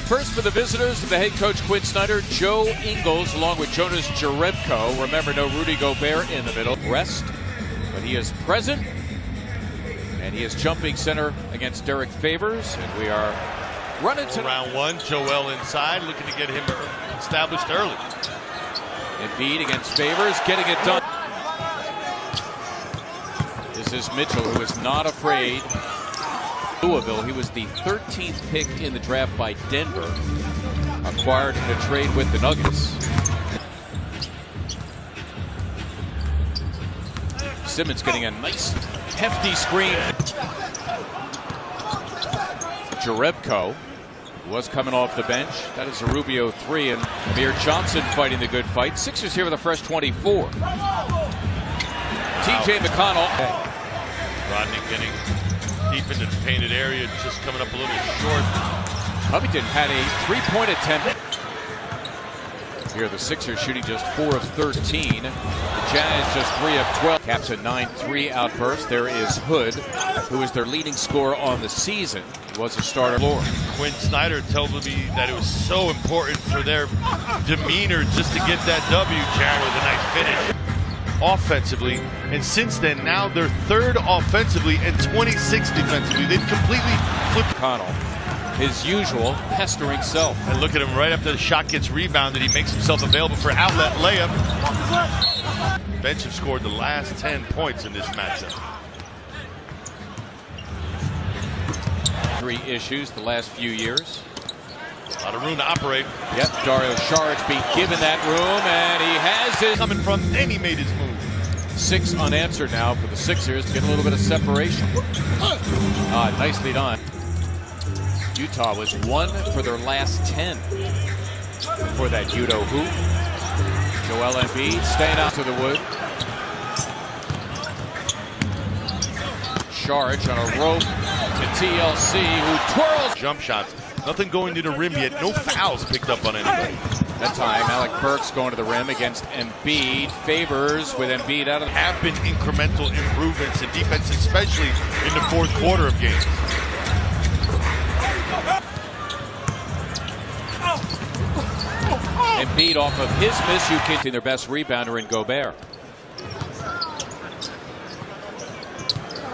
First for the visitors, the head coach Quinn Snyder, Joe Ingles, along with Jonas Jerebko. Remember, no Rudy Gobert in the middle. Rest, but he is present, and he is jumping center against Derek Favors, and we are running to round one. Joel inside, looking to get him established early. Embiid against Favors, getting it done. This is Mitchell, who is not afraid. Louisville, he was the 13th pick in the draft by Denver, acquired in a trade with the Nuggets. Simmons getting a nice hefty screen. Jerebko was coming off the bench. That is a Rubio 3, and Amir Johnson fighting the good fight. Sixers here with a fresh 24. TJ McConnell. Rodney getting deep into the painted area, just coming up a little short. Covington had a three-point attempt. Here the Sixers shooting just 4 of 13. The Jazz just 3 of 12. Caps a 9-3 outburst. There is Hood, who is their leading scorer on the season. He was a starter. Quinn Snyder told me that it was so important for their demeanor just to get that W, Jared, with a nice finish. Offensively, and since then, now they're third offensively and 26th defensively. They've completely flipped. Connell, his usual pestering self. And look at him right after the shot gets rebounded. He makes himself available for outlet layup. Bench have scored the last 10 points in this matchup. 3 issues the last few years. A lot of room to operate. Yep, Dario Saric being given that room, and he has it. Coming from, and he made his move. 6 unanswered now for the Sixers to get a little bit of separation. Nicely done. Utah was 1 for their last 10 for that Udo hoop. Joel Embiid staying out to the wood. Saric on a rope to TLC, who twirls. Jump shots. Nothing going to the rim yet. No fouls picked up on anybody. That time, Alec Burks going to the rim against Embiid. Favors with Embiid out of the... Have been incremental improvements in defense, especially in the fourth quarter of games. Embiid off of his miss. You can see their best rebounder in Gobert.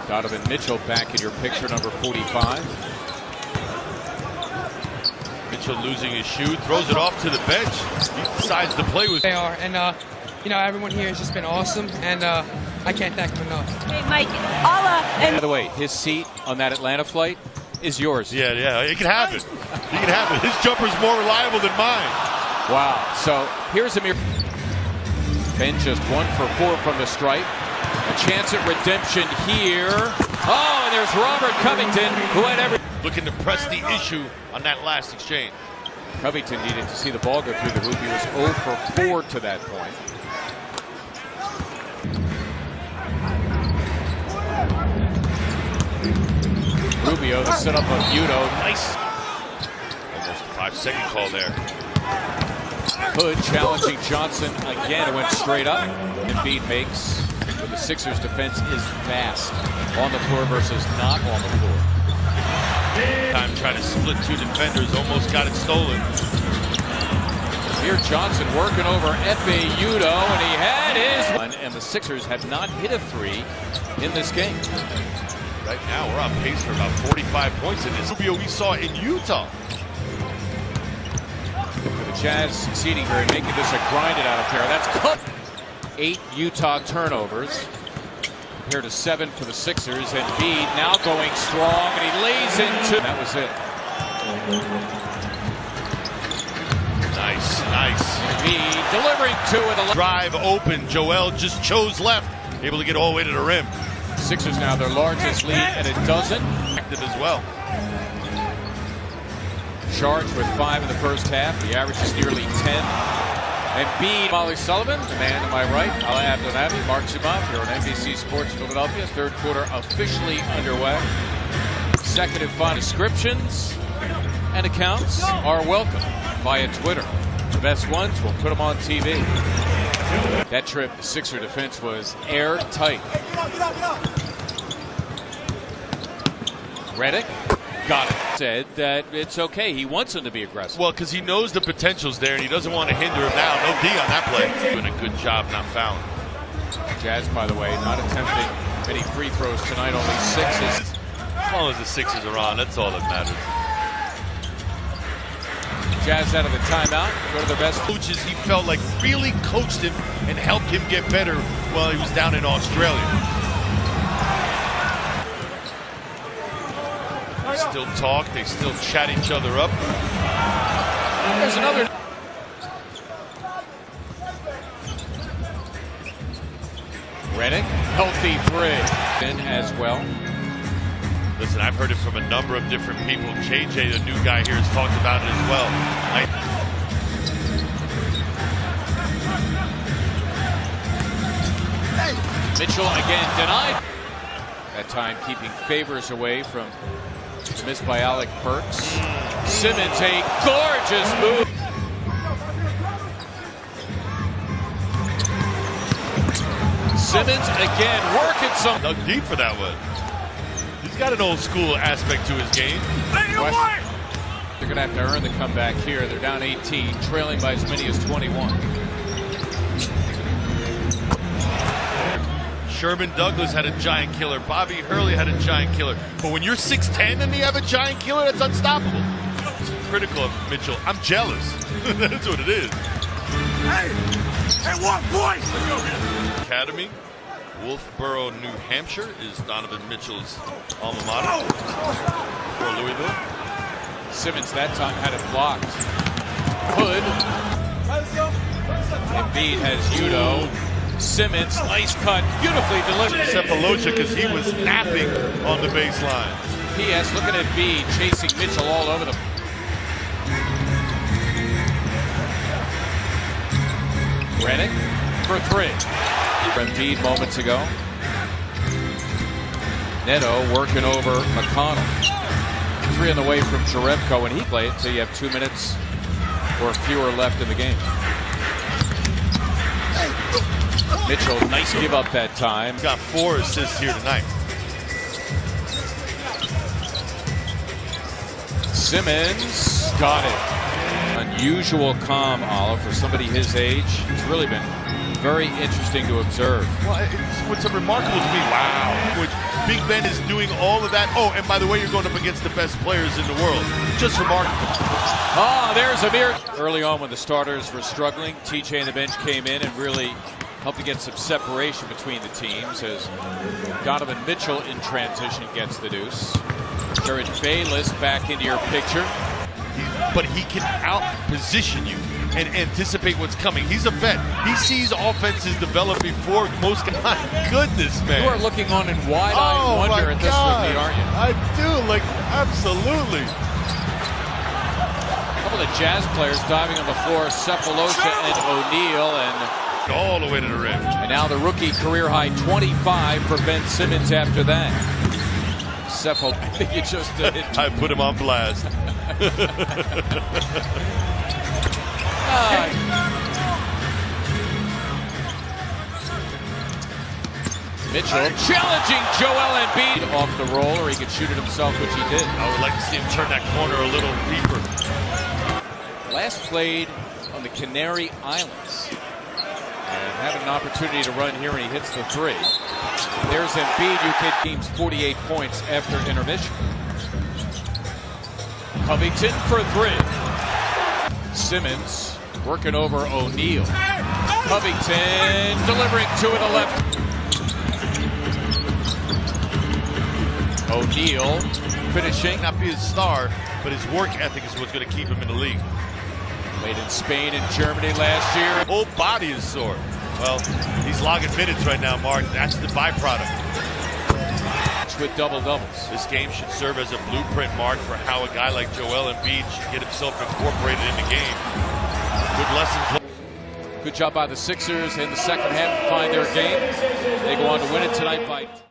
Donovan Mitchell back in your picture, number 45. Mitchell losing his shoe, throws it off to the bench. He decides to play with. They are, and you know, everyone here has just been awesome, and I can't thank them enough. Hey, Mike, Alla, and by the way, his seat on that Atlanta flight is yours. Yeah, he can have it. He can have it. His jumper's more reliable than mine. Wow. So here's Amir. Ben just 1 for 4 from the stripe. A chance at redemption here. Oh, and there's Robert Covington, who had every... Looking to press the issue on that last exchange. Covington needed to see the ball go through the hoop. He was 0 for 4 to that point. Rubio, the setup of Udo. Nice. Almost a 5-second call there. Hood challenging Johnson again. It went straight up. Embiid makes. But the Sixers defense is fast. On the floor versus not on the floor. Time trying to split 2 defenders, almost got it stolen. Here Johnson working over Efe Udo, and he had his one. And the Sixers have not hit a 3 in this game. Right now we're on pace for about 45 points in this Rubio we saw in Utah. For the Jazz succeeding here and making this a grinded out affair. That's cut. 8 Utah turnovers. Compared to 7 for the Sixers. Embiid now going strong, and he lays into. That was it. Nice. Embiid delivering 2 of the drive open. Joel just chose left, able to get all the way to the rim. Sixers now their largest lead, and it doesn't. Active as well. Charged with 5 in the first half. The average is nearly 10. Embiid, Molly Sullivan, the man to my right, Ala Abdelnaby, Mark Zumoff here on NBC Sports Philadelphia. Third quarter officially underway. Second and final descriptions and accounts are welcome via Twitter. The best ones, we'll put them on TV. That trip, the Sixer defense was airtight. Redick Got it. Said that it's okay. He wants him to be aggressive. Well, because he knows the potential's there and he doesn't want to hinder him now. No D on that play. Doing a good job not fouling. Jazz, by the way, not attempting many free throws tonight, only 6s. As long as the 6s are on, that's all that matters. Jazz out of the timeout. Go to their best. Coaches, he felt like really coached him and helped him get better while he was down in Australia. They still talk, they still chat each other up. There's another. Redick, healthy three. In as well. Listen, I've heard it from a number of different people. JJ, the new guy here, has talked about it as well. Mitchell again denied. That time keeping Favors away from the miss by Alec Burks. Simmons, a gorgeous move. Simmons again working some. Dug deep for that one. He's got an old school aspect to his game. They're going to have to earn the comeback here. They're down 18, trailing by as many as 21. Sherman Douglas had a giant killer. Bobby Hurley had a giant killer. But when you're 6'10 and you have a giant killer, that's unstoppable. Critical of Mitchell. I'm jealous. That's what it is. Hey, 1 point! Academy. Wolfboro, New Hampshire is Donovan Mitchell's alma mater for Louisville. Simmons that time had it blocked. Hood. Embiid has Udo. Simmons, nice cut, beautifully delivered. Cephalosha, because he was napping on the baseline. P.S. Looking at Embiid chasing Mitchell all over them. Redick for three. Embiid moments ago. Neto working over McConnell. 3 on the way from Jerebko, and he played until you have 2 minutes or fewer left in the game. Mitchell, nice give up that time. Got 4 assists here tonight. Simmons got it. Unusual calm, Olive, for somebody his age. It's really been very interesting to observe. Well, what's remarkable to me, wow, which Big Ben is doing all of that. Oh, and by the way, you're going up against the best players in the world. Just remarkable. Ah, there's Amir. Early on when the starters were struggling, TJ and the bench came in and really helped to get some separation between the teams as Donovan Mitchell in transition gets the deuce. Jared Bayless back into your picture. But he can out-position you and anticipate what's coming. He's a vet. He sees offenses develop before most guys. My goodness, man. You are looking on in wide-eyed wonder at this rookie, aren't you? I do, like, absolutely. A couple of Jazz players diving on the floor, Cephalosha and O'Neal, and all the way to the rim. And now the rookie career-high 25 for Ben Simmons after that. Cephal, I think you just did. I put him on blast. Mitchell challenging Joel Embiid off the roll, or he could shoot it himself, which he did. I would like to see him turn that corner a little deeper. Last played on the Canary Islands. And having an opportunity to run here, and he hits the 3. There's Embiid, who hit teams 48 points after intermission. Covington for 3. Simmons working over O'Neal. Covington delivering 2 in the left. O'Neal finishing. Not be his star, but his work ethic is what's going to keep him in the league. Played in Spain and Germany last year. Whole body is sore. Well, he's logging minutes right now, Mark. That's the byproduct. With double-doubles. This game should serve as a blueprint, Mark, for how a guy like Joel Embiid should get himself incorporated in the game. Good lessons. Good job by the Sixers in the second half to find their game. They go on to win it tonight by